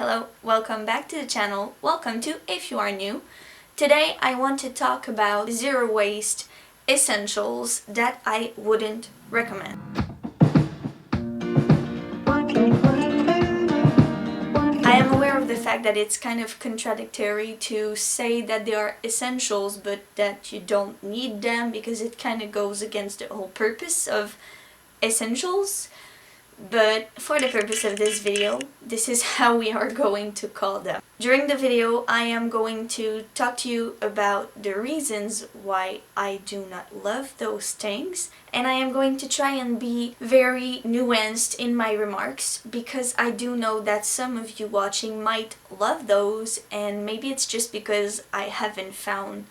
Hello, welcome back to the channel. Welcome to if you are new. Today I want to talk about zero waste essentials that I wouldn't recommend. I am aware of the fact that it's kind of contradictory to say that they are essentials but that you don't need them, because it kind of goes against the whole purpose of essentials. But for the purpose of this video, this is how we are going to call them. During the video, I am going to talk to you about the reasons why I do not love those things, and I am going to try and be very nuanced in my remarks, because I do know that some of you watching might love those, and maybe it's just because I haven't found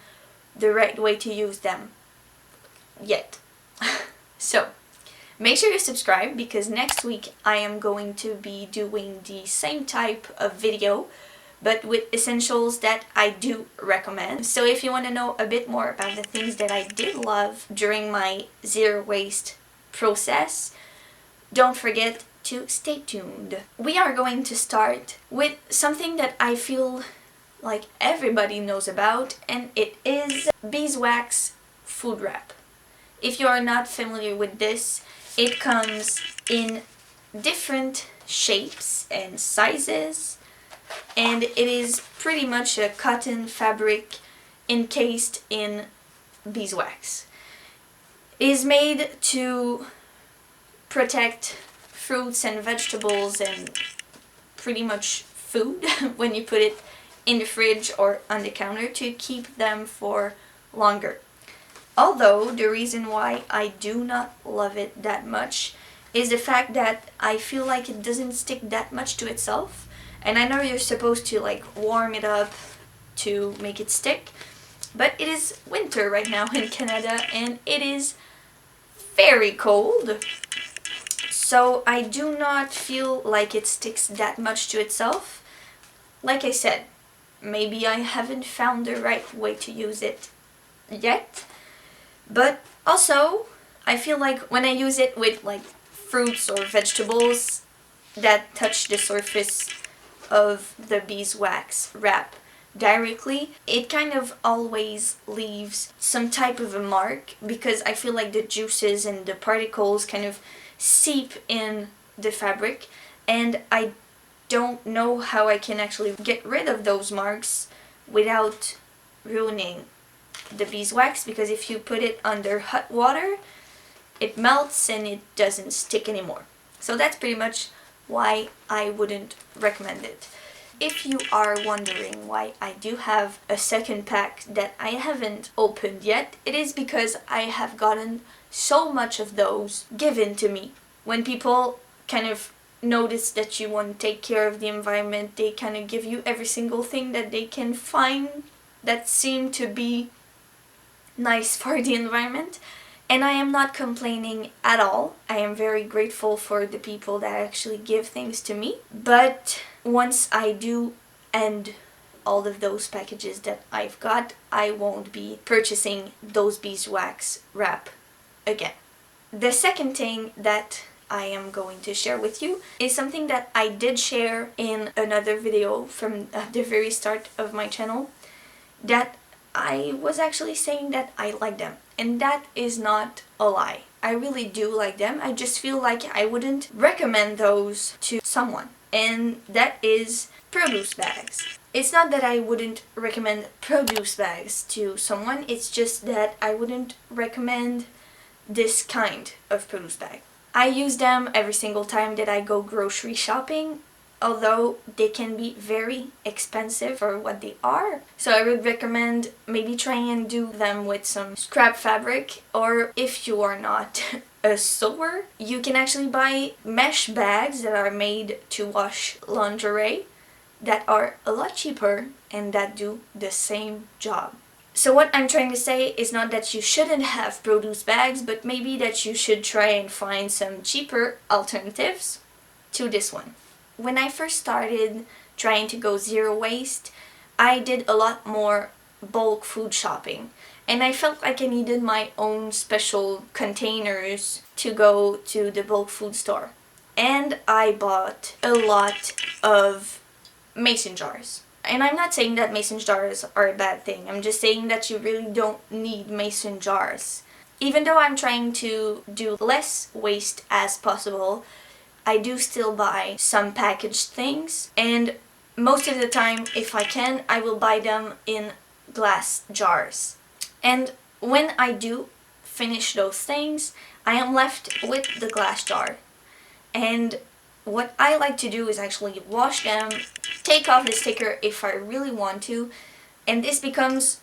the right way to use them yet. So, make sure you subscribe, because next week I am going to be doing the same type of video but with essentials that I do recommend. So if you want to know a bit more about the things that I did love during my zero waste process, don't forget to stay tuned. We are going to start with something that I feel like everybody knows about, and it is beeswax food wrap. If you are not familiar with this, it comes in different shapes and sizes, and it is pretty much a cotton fabric encased in beeswax. It is made to protect fruits and vegetables and pretty much food when you put it in the fridge or on the counter, to keep them for longer. Although the reason why I do not love it that much is the fact that I feel like it doesn't stick that much to itself. And I know you're supposed to like warm it up to make it stick, but it is winter right now in Canada and it is very cold. So I do not feel like it sticks that much to itself. Like I said, maybe I haven't found the right way to use it yet. But also, I feel like when I use it with like fruits or vegetables that touch the surface of the beeswax wrap directly, it kind of always leaves some type of a mark, because I feel like the juices and the particles kind of seep in the fabric, and I don't know how I can actually get rid of those marks without ruining the beeswax, because if you put it under hot water, it melts and it doesn't stick anymore. So that's pretty much why I wouldn't recommend it. If you are wondering why I do have a second pack that I haven't opened yet, it is because I have gotten so much of those given to me. When people kind of notice that you want to take care of the environment, they kind of give you every single thing that they can find that seem to be nice for the environment, and I am not complaining at all. I am very grateful for the people that actually give things to me, but once I do end all of those packages that I've got, I won't be purchasing those beeswax wrap again. The second thing that I am going to share with you is something that I did share in another video from the very start of my channel, that I was actually saying that I like them, and that is not a lie. I really do like them. I just feel like I wouldn't recommend those to someone, and that is produce bags. It's not that I wouldn't recommend produce bags to someone, it's just that I wouldn't recommend this kind of produce bag. I use them every single time that I go grocery shopping, although they can be very expensive for what they are. So I would recommend maybe trying and do them with some scrap fabric, or if you are not a sewer, you can actually buy mesh bags that are made to wash lingerie that are a lot cheaper and that do the same job. So what I'm trying to say is not that you shouldn't have produce bags, but maybe that you should try and find some cheaper alternatives to this one. When I first started trying to go zero waste, I did a lot more bulk food shopping, and I felt like I needed my own special containers to go to the bulk food store. And I bought a lot of mason jars. And I'm not saying that mason jars are a bad thing. I'm just saying that you really don't need mason jars. Even though I'm trying to do less waste as possible, I do still buy some packaged things, and most of the time, if I can, I will buy them in glass jars. And when I do finish those things, I am left with the glass jar. And what I like to do is actually wash them, take off the sticker if I really want to, and this becomes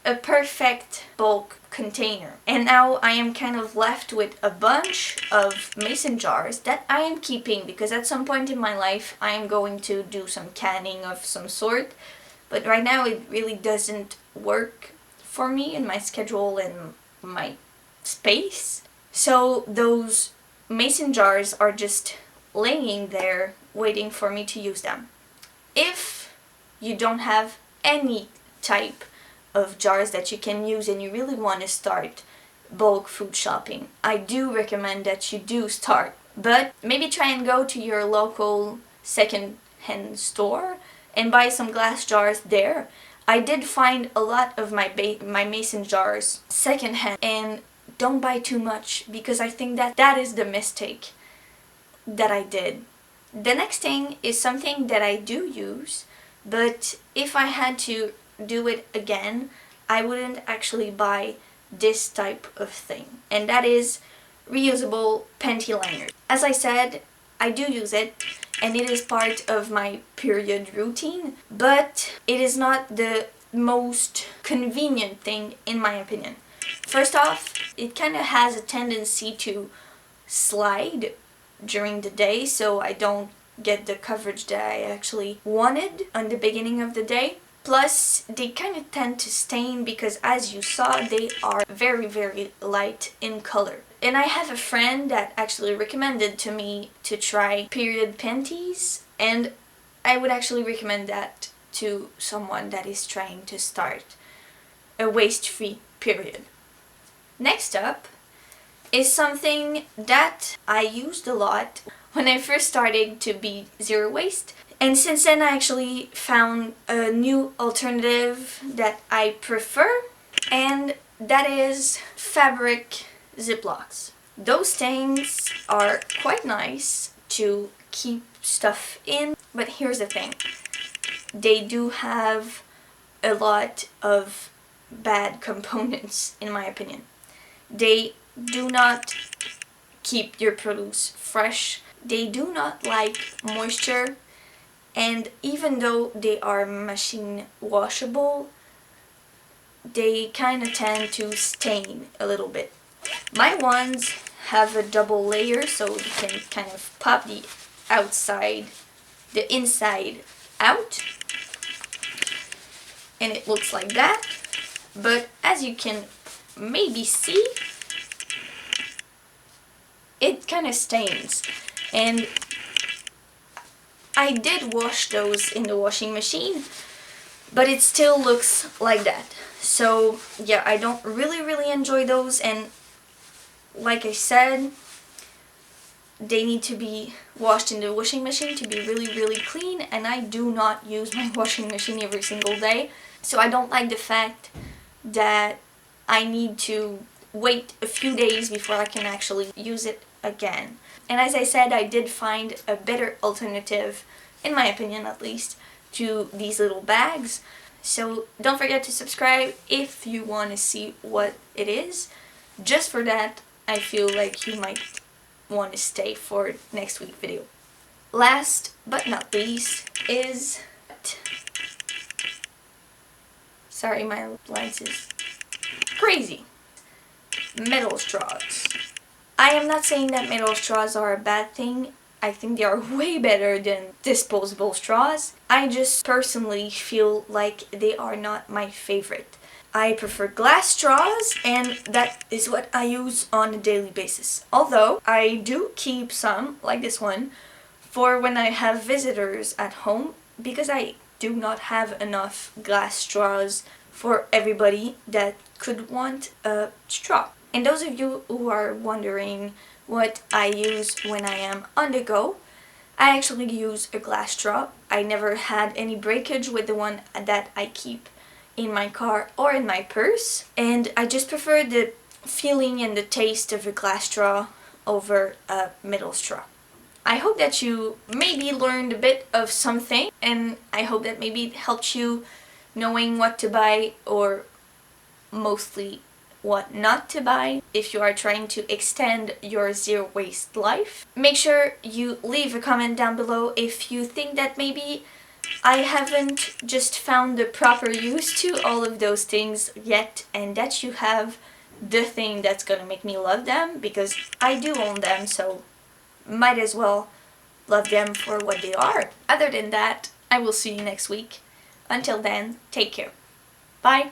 a perfect bulk container. And now I am kind of left with a bunch of mason jars that I am keeping, because at some point in my life I am going to do some canning of some sort, but right now it really doesn't work for me in my schedule and my space. So those mason jars are just laying there waiting for me to use them. If you don't have any type of jars that you can use and you really want to start bulk food shopping, I do recommend that you do start, but maybe try and go to your local second-hand store and buy some glass jars there. I did find a lot of my mason jars second-hand, and don't buy too much, because I think that is the mistake that I did. The next thing is something that I do use, but if I had to do it again, I wouldn't actually buy this type of thing, and that is reusable panty liners. As I said, I do use it, and it is part of my period routine, but it is not the most convenient thing in my opinion. First off, it kind of has a tendency to slide during the day, so I don't get the coverage that I actually wanted on the beginning of the day. Plus, they kind of tend to stain because, as you saw, they are very, very light in color. And I have a friend that actually recommended to me to try period panties, and I would actually recommend that to someone that is trying to start a waste-free period. Next up is something that I used a lot when I first started to be zero waste. And since then I actually found a new alternative that I prefer, and that is fabric Ziplocs. Those things are quite nice to keep stuff in, but here's the thing. They do have a lot of bad components in my opinion. They do not keep your produce fresh. They do not like moisture. And even though they are machine washable, they kind of tend to stain a little bit. My ones have a double layer, so you can kind of pop the inside out, and it looks like that. But as you can maybe see, it kind of stains, and I did wash those in the washing machine, but it still looks like that. So yeah, I don't really enjoy those, and like I said, they need to be washed in the washing machine to be really clean, and I do not use my washing machine every single day, so I don't like the fact that I need to wait a few days before I can actually use it again. And as I said, I did find a better alternative, in my opinion at least, to these little bags. So don't forget to subscribe if you want to see what it is. Just for that, I feel like you might want to stay for next week's video. Last but not least is... Sorry, my lens is crazy. Metal straws. I am not saying that metal straws are a bad thing. I think they are way better than disposable straws. I just personally feel like they are not my favorite. I prefer glass straws, and that is what I use on a daily basis. Although, I do keep some, like this one, for when I have visitors at home, because I do not have enough glass straws for everybody that could want a straw. And those of you who are wondering what I use when I am on the go, I actually use a glass straw. I never had any breakage with the one that I keep in my car or in my purse, and I just prefer the feeling and the taste of a glass straw over a metal straw. I hope that you maybe learned a bit of something, and I hope that maybe it helped you knowing what to buy, or mostly what not to buy if you are trying to extend your zero waste life. Make sure you leave a comment down below if you think that maybe I haven't just found the proper use to all of those things yet, and that you have the thing that's gonna make me love them, because I do own them, so might as well love them for what they are. Other than that, I will see you next week. Until then, take care. Bye!